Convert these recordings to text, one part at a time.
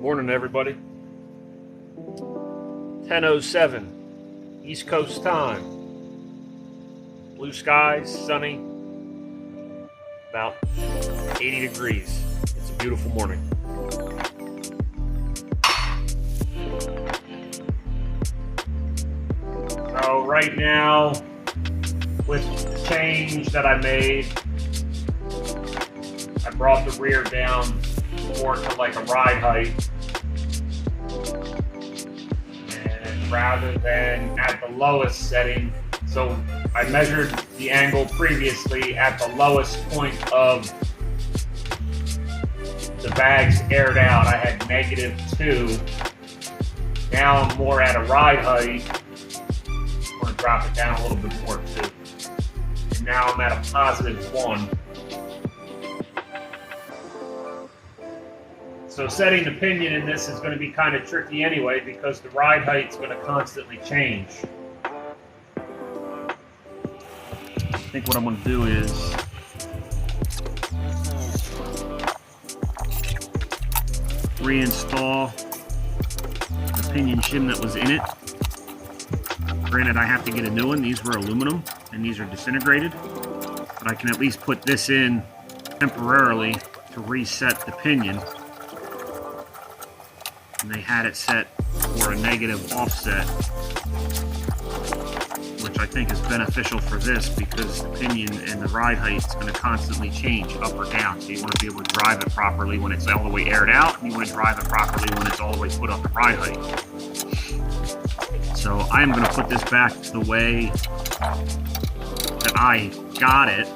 Morning, everybody. 10:07 East Coast time. Blue skies, sunny, about 80 degrees. It's a beautiful morning. So right now, with the change that I made, I brought the rear down more to like a ride height. And rather than at the lowest setting, so I measured the angle previously at the lowest point of the bags aired out. I had -2. Now I'm more at a ride height. I'm going to drop it down a little bit more too. And now I'm at a +1. So setting the pinion in this is going to be kind of tricky anyway because the ride height is going to constantly change. I think what I'm going to do is reinstall the pinion shim that was in it. Granted, I have to get a new one. These were aluminum and these are disintegrated, but I can at least put this in temporarily to reset the pinion. And they had it set for a negative offset, which I think is beneficial for this because the pinion and the ride height is going to constantly change up or down. So you want to be able to drive it properly when it's all the way aired out, and you want to drive it properly when it's all the way put up the ride height. So I am going to put this back to the way that I got it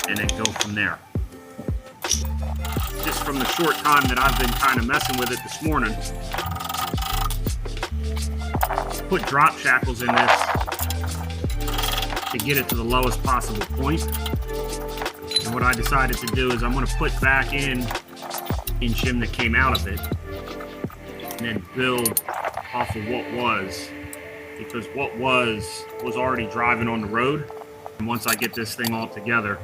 and then go from there. Just from the short time that I've been kind of messing with it this morning, put drop shackles in this to get it to the lowest possible point. And what I decided to do is I'm going to put back in shim that came out of it and then build off of what was, because what was already driving on the road. And once I get this thing all together,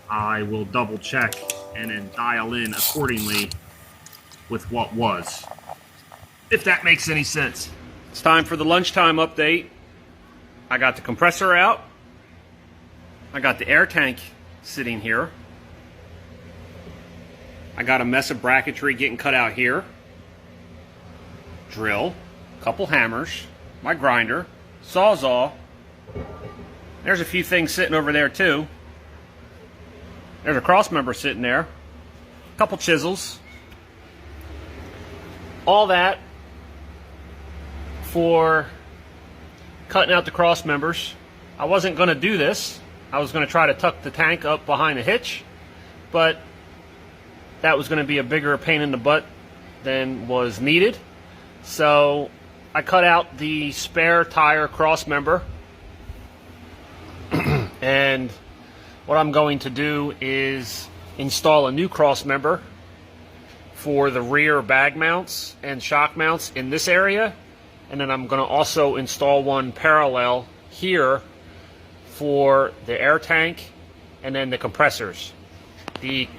I will double check and then dial in accordingly with what was, if that makes any sense. It's time for the lunchtime update. I got the compressor out. I got the air tank sitting here. I got a mess of bracketry getting cut out here. Drill, couple hammers, my grinder, sawzall. There's a few things sitting over there too. There's a cross member sitting there, a couple chisels, all that for cutting out the cross members. I wasn't going to do this. I was going to try to tuck the tank up behind the hitch, but that was going to be a bigger pain in the butt than was needed. So I cut out the spare tire cross member and what I'm going to do is install a new cross member for the rear bag mounts and shock mounts in this area, and then I'm going to also install one parallel here for the air tank and then the compressors. The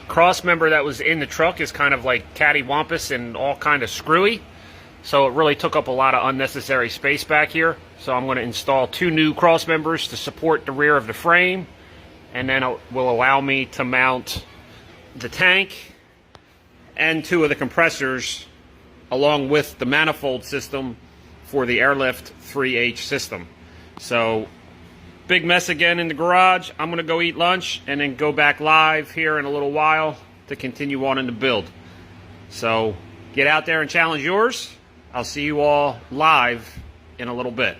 cross member that was in the truck is kind of like cattywampus and all kind of screwy, so it really took up a lot of unnecessary space back here. So I'm going to install 2 new cross members to support the rear of the frame, and then it will allow me to mount the tank and 2 of the compressors along with the manifold system for the Airlift 3H system. So big mess again in the garage. I'm going to go eat lunch and then go back live here in a little while to continue on in the build. So get out there and challenge yours. I'll see you all live in a little bit.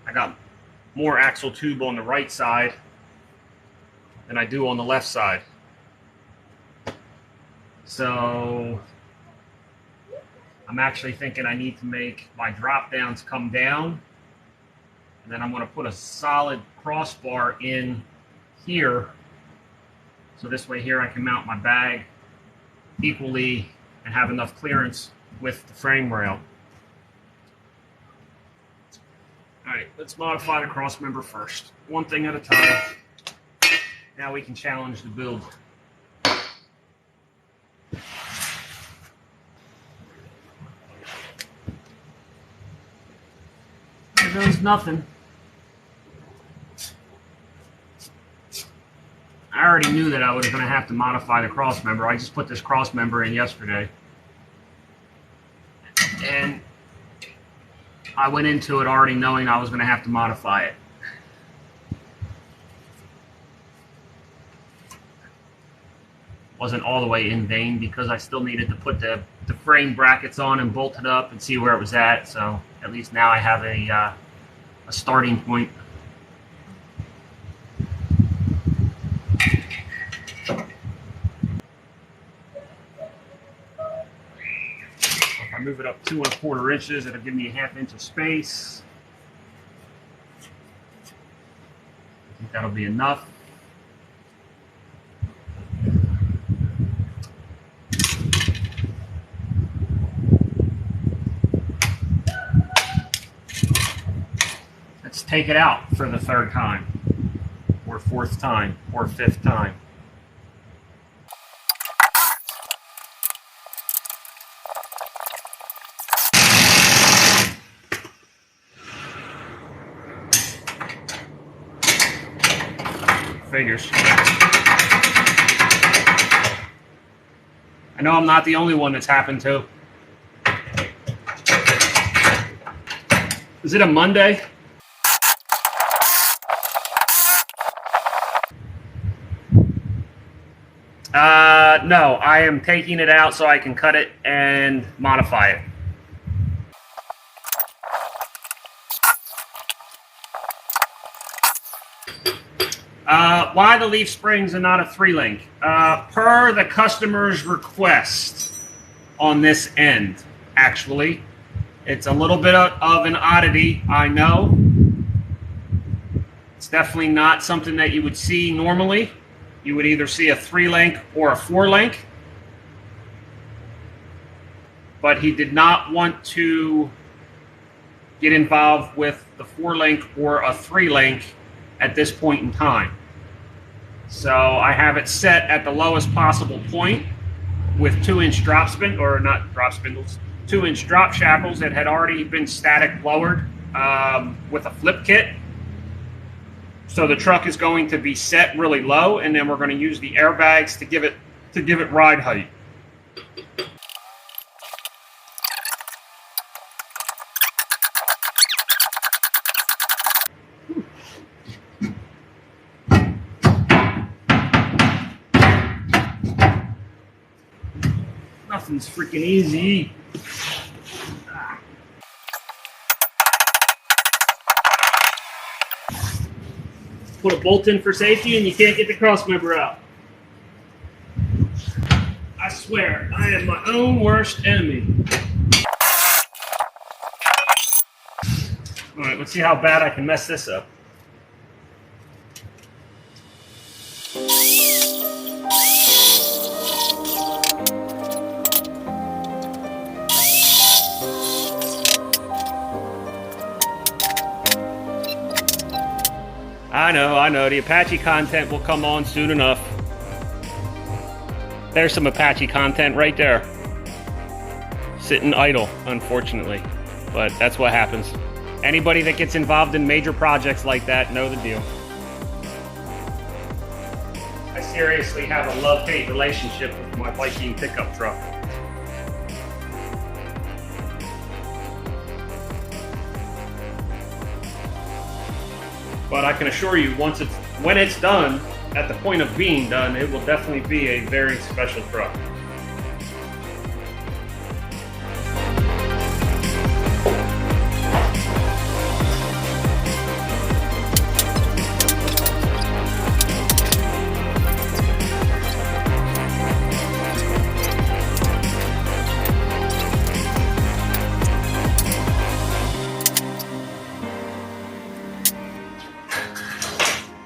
I got more axle tube on the right side than I do on the left side. So I'm actually thinking I need to make my drop downs come down, and then I'm going to put a solid crossbar in here. So this way here I can mount my bag equally and have enough clearance with the frame rail. Alright, let's modify the cross member first. One thing at a time. Now we can challenge the build. There goes nothing. I already knew that I was going to have to modify the cross member. I just put this cross member in yesterday. And I went into it already knowing I was going to have to modify it. Wasn't all the way in vain because I still needed to put the frame brackets on and bolt it up and see where it was at. So at least now I have a starting point. If I move it up 2 1/4 inches, it'll give me a 1/2 inch of space. I think that'll be enough. Let's take it out for the 3rd time, or 4th time, or 5th time. Figures. I know I'm not the only one that's happened to. Is it a Monday? No, I am taking it out so I can cut it and modify it. Why the leaf springs and not a 3-link? Per the customer's request on this end, actually. It's a little bit of an oddity, I know. It's definitely not something that you would see normally. You would either see a 3-link or a 4-link. But he did not want to get involved with the 4-link or a 3-link at this point in time. So I have it set at the lowest possible point with 2-inch drop spindle, or not drop spindles, 2-inch drop shackles that had already been static lowered with a flip kit. So the truck is going to be set really low, and then we're going to use the airbags to give it ride height. Nothing's freaking easy. Put a bolt in for safety and you can't get the cross member out. I swear, I am my own worst enemy. Alright, let's see how bad I can mess this up. I know, the Apache content will come on soon enough. There's some Apache content right there. Sitting idle, unfortunately. But that's what happens. Anybody that gets involved in major projects like that know the deal. I seriously have a love-hate relationship with my Viking pickup truck. But I can assure you, when it's done, at the point of being done, it will definitely be a very special truck.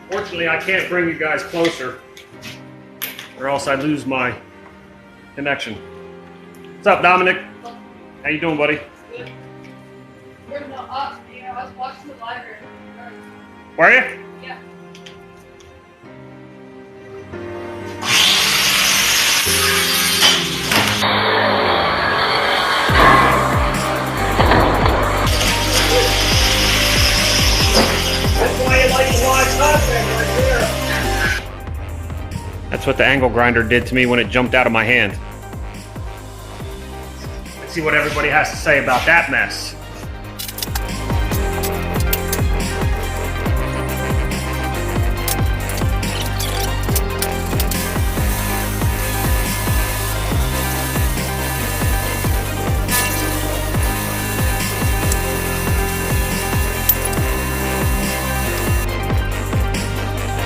Fortunately, I can't bring you guys closer, or else I lose my connection. What's up, Dominic? How you doing, buddy? Good. We're not up, yeah. I was watching the library. Were you? Yeah. That's why you like the live content right there. That's what the angle grinder did to me when it jumped out of my hand. Let's see what everybody has to say about that mess.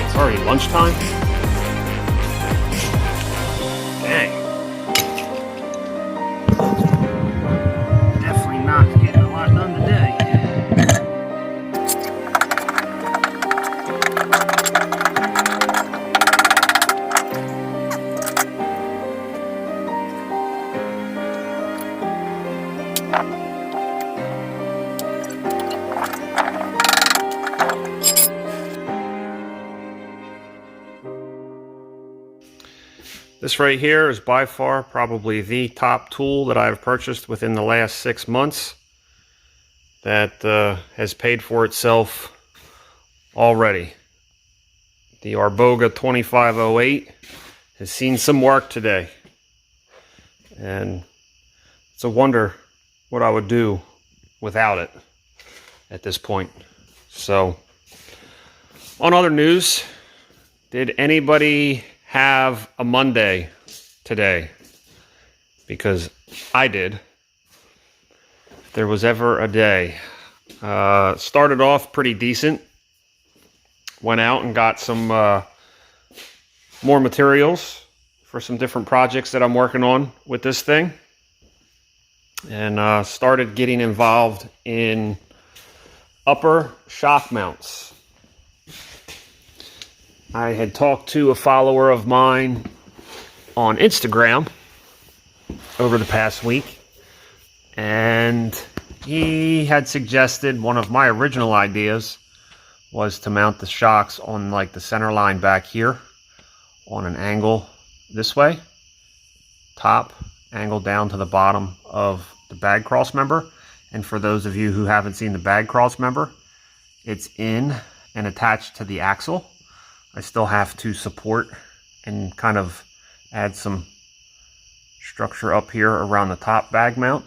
It's already lunchtime? Dang. Definitely not getting a lot done today. This right here is by far probably the top tool that I've purchased within the last 6 months that has paid for itself already. The Arboga 2508 has seen some work today, and it's a wonder what I would do without it at this point. So, on other news, did anybody have a Monday today? Because I did. If there was ever a day. Started off pretty decent. Went out and got some more materials for some different projects that I'm working on with this thing. And started getting involved in upper shock mounts. I had talked to a follower of mine on Instagram over the past week, and he had suggested one of my original ideas was to mount the shocks on like the center line back here on an angle this way, top angle down to the bottom of the bag cross member. And for those of you who haven't seen the bag cross member, it's in and attached to the axle. I still have to support and kind of add some structure up here around the top bag mount,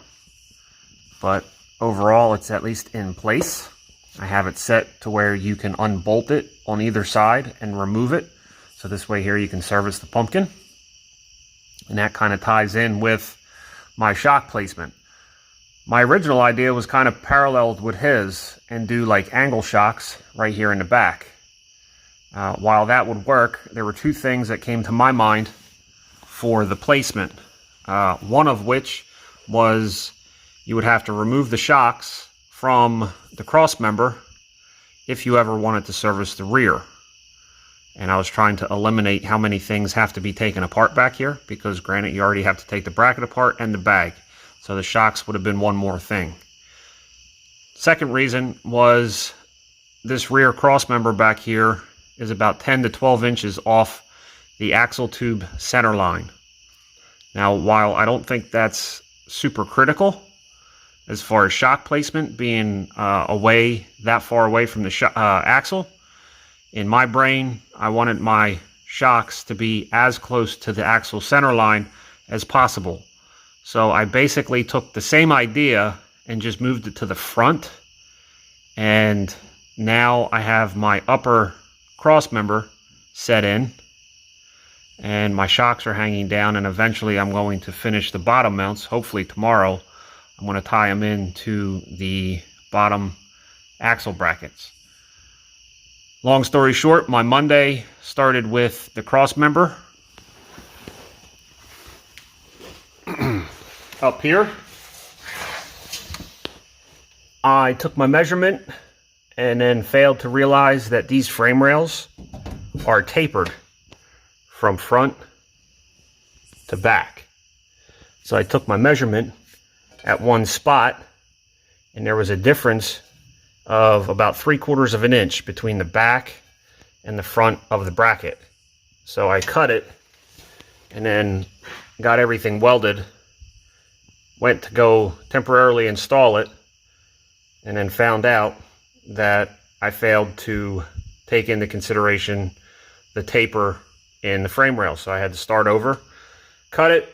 but overall it's at least in place. I have it set to where you can unbolt it on either side and remove it, so this way here you can service the pumpkin, and that kind of ties in with my shock placement. My original idea was kind of paralleled with his and do like angle shocks right here in the back. While that would work, there were two things that came to my mind for the placement. One of which was you would have to remove the shocks from the cross member if you ever wanted to service the rear. And I was trying to eliminate how many things have to be taken apart back here, because granted, you already have to take the bracket apart and the bag. So the shocks would have been one more thing. Second reason was this rear cross member back here is about 10 to 12 inches off the axle tube center line. Now, while I don't think that's super critical as far as shock placement being that far away from the axle, in my brain, I wanted my shocks to be as close to the axle center line as possible. So I basically took the same idea and just moved it to the front, and now I have my upper cross member set in, and my shocks are hanging down, and eventually I'm going to finish the bottom mounts. Hopefully tomorrow I'm going to tie them into the bottom axle brackets. Long story short, my Monday started with the cross member up here. I took my measurement and then failed to realize that these frame rails are tapered from front to back. So I took my measurement at one spot, and there was a difference of about 3/4 of an inch between the back and the front of the bracket. So I cut it and then got everything welded, went to go temporarily install it, and then found out that I failed to take into consideration the taper in the frame rail. So I had to start over, cut it,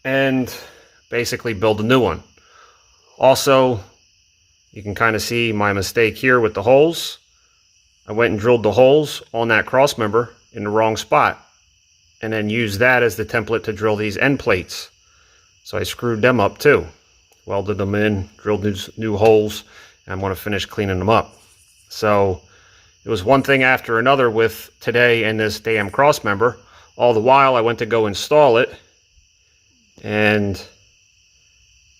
and basically build a new one. Also, you can kind of see my mistake here with the holes. I went and drilled the holes on that cross member in the wrong spot, and then used that as the template to drill these end plates. So I screwed them up too. Welded them in, drilled new holes, and I'm going to finish cleaning them up. So it was one thing after another with today and this damn cross member. All the while I went to go install it and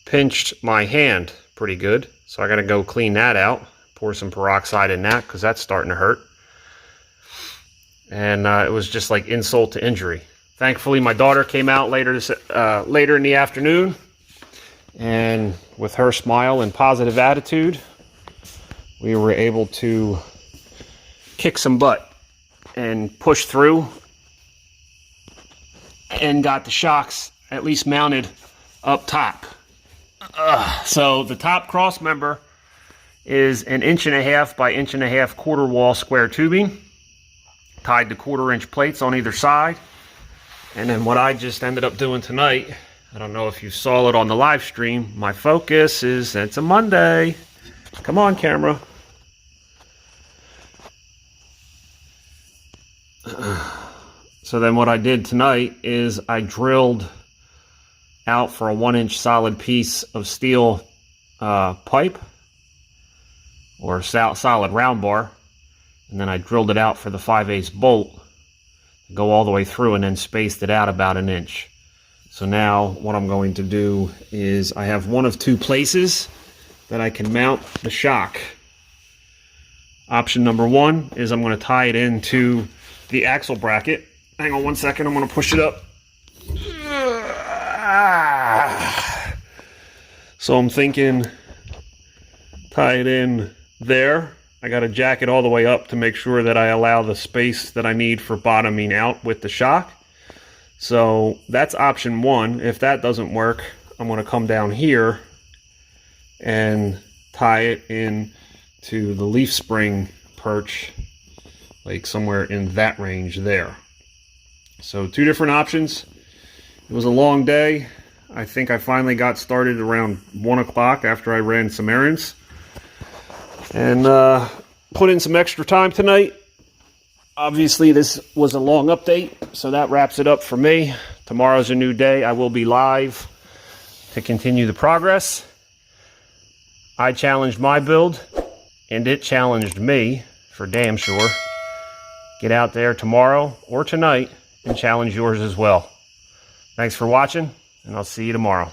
pinched my hand pretty good. So I got to go clean that out, pour some peroxide in that because that's starting to hurt. And it was just like insult to injury. Thankfully, my daughter came out later in the afternoon, and with her smile and positive attitude, we were able to kick some butt and push through and got the shocks at least mounted up top. So the top cross member is 1.5 inch by 1.5 inch quarter wall square tubing, tied to 1/4 inch plates on either side. And then what I just ended up doing tonight, I don't know if you saw it on the live stream, my focus is, it's a Monday. Come on, camera. So then what I did tonight is I drilled out for a 1-inch solid piece of steel pipe, or solid round bar, and then I drilled it out for the 5/8 bolt to go all the way through, and then spaced it out about 1 inch. So now what I'm going to do is I have one of two places that I can mount the shock. Option number one is I'm going to tie it into the axle bracket. Hang on one second, I'm going to push it up. So I'm thinking tie it in there. I got to jack it all the way up to make sure that I allow the space that I need for bottoming out with the shock. So that's option one. If that doesn't work, I'm going to come down here and tie it in to the leaf spring perch, like somewhere in that range there. So two different options. It was a long day. I think I finally got started around 1 o'clock after I ran some errands, and put in some extra time tonight. Obviously this was a long update, so that wraps it up for me. Tomorrow's a new day. I will be live to continue the progress. I challenged my build, and it challenged me, for damn sure. Get out there tomorrow or tonight and challenge yours as well. Thanks for watching, and I'll see you tomorrow.